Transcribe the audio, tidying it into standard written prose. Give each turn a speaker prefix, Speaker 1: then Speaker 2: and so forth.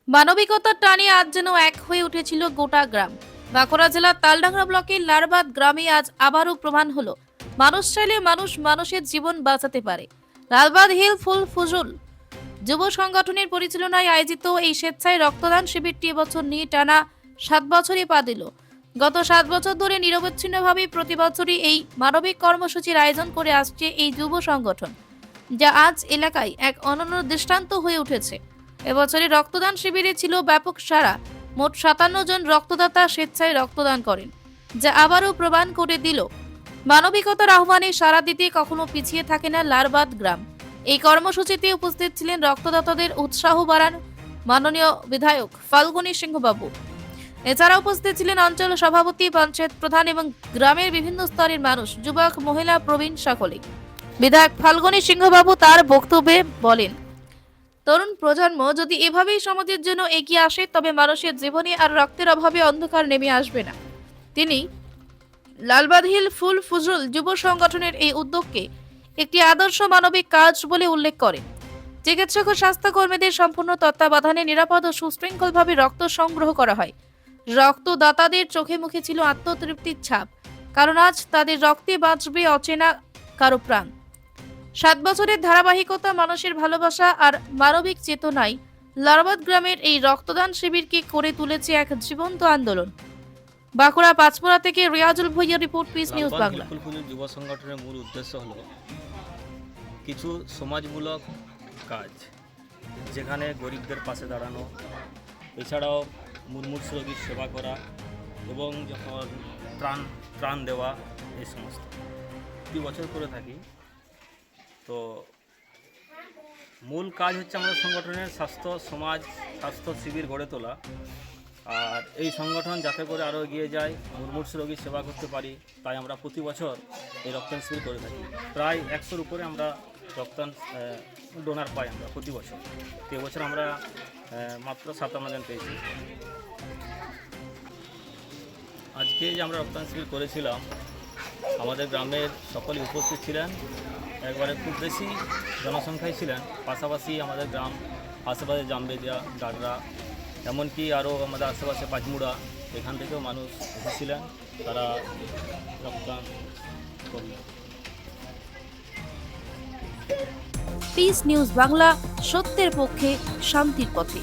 Speaker 1: মানবিকতার টানে আজ যেন এক হয়ে উঠেছিল গোটা গ্রাম। বাঁকুড়া জেলার তালডাংরা ব্লকের লারবাদ গ্রামে আজ আবারও প্রমাণ হলো মানুষ চাইলে মানুষ মানুষের জীবন বাঁচাতে পারে। লালবাদ হিল ফুল ফুজুল যুব সংগঠনের পরিচালনায় আয়োজিত এই স্বেচ্ছায় রক্তদান শিবিরটি এবছর নিয়ে টানা 7 বছরে পা দিল। গত 7 বছর ধরে নিরবচ্ছিন্নভাবে প্রতি বছরই এই মানবিক কর্মসূচির আয়োজন করে আসছে এই যুব সংগঠন, যা আজ এলাকায় এক অনন্য দৃষ্টান্ত হয়ে উঠেছে। এবছরে রক্তদান শিবিরে ছিল ব্যাপক সাড়া। মোট 57 জন রক্তদাতা স্বেচ্ছায় রক্তদান করেন, যা আবারও প্রমাণ করে দিল মানবিকতার আহ্বানে সাড়া দিতে কখনো পিছিয়ে থাকে না লারবাদ গ্রাম। এই কর্মসূচিতে উপস্থিত ছিলেন রক্তদাতাদের উৎসাহ বাড়ান মাননীয় বিধায়ক ফাল্গুনী সিংহবাবু। এছাড়া উপস্থিত ছিলেন অঞ্চল সভাপতি, পঞ্চায়েত প্রধান এবং গ্রামের বিভিন্ন স্তরের মানুষ, যুবক, মহিলা, প্রবীণ সকলেই। বিধায়ক ফাল্গুনী সিংহবাবু তার বক্তব্যে বলেন, তরুণ প্রজন্ম যদি এভাবেই সমাজের জন্য এগিয়ে আসে তবে মানুষের জীবনে আর রক্তের অভাবে অন্ধকার নেমে আসবে না। তিনি লালবাদ হিল ফুল ফুজুল যুব সংগঠনের এই উদ্যোগকে একটি আদর্শ মানবিক কাজ বলে উল্লেখ করেন। চিকিৎসক ও স্বাস্থ্যকর্মীদের সম্পূর্ণ তত্ত্বাবধানে নিরাপদ ও সুশৃঙ্খলভাবে রক্ত সংগ্রহ করা হয়। রক্তদাতাদের চোখে মুখে ছিল আত্মতৃপ্তির ছাপ, কারণ আজ তাদের রক্তে বাঁচবে অচেনা কারো প্রাণ। 7 বছরের ধারাবাহিকতা, মানুষের ভালোবাসা আর মানবিক চেতনায় লারবাদ গ্রামের এই রক্তদান শিবিরকে করে তুলেছে এক জীবন্ত আন্দোলন। বাঁকুড়া পাঁচমোড়া থেকে Riazul Bhuiya report, peace news Bangla.
Speaker 2: যুব সংগঠনের মূল উদ্দেশ্য হলো কিছু সমাজমূলক কাজ, যেখানে গরিবদের পাশে দাঁড়ানো, এছাড়াও মুমূর্ষু রোগীর সেবা করা এবং যখন ত্রাণ দেওয়া, এই সমস্ত প্রতি বছর করে থাকি। তো মূল কাজ হচ্ছে আমাদের সংগঠনের স্বাস্থ্য শিবির গড়ে তোলা, আর এই সংগঠন যাতে করে আরও এগিয়ে যায়, মুমূর্ষু রোগীর সেবা করতে পারি, তাই আমরা প্রতি বছর এই রক্তদান শিবির করে থাকি। প্রায় 100-র উপরে আমরা রক্তদান ডোনার পাই আমরা প্রতি বছর। তো এবছর আমরা মাত্র 57 জন পেয়েছি। আজকে যে আমরা রক্তদান শিবির করেছিলাম, আমাদের গ্রামের সকলেই উপস্থিত ছিলেন, একবারে খুব বেশি জনসংখ্যাই ছিলেন। পাশাপাশি আমাদের গ্রাম আশেপাশে জামবেদিয়া, ডাডরা, এমনকি আরও আমাদের আশেপাশে পাঁচমুড়া, এখান থেকেও মানুষ এসেছিলেন, তারা রক্তদান করলেন।
Speaker 1: পিস নিউজ বাংলা, সত্যের পক্ষে, শান্তির পথে।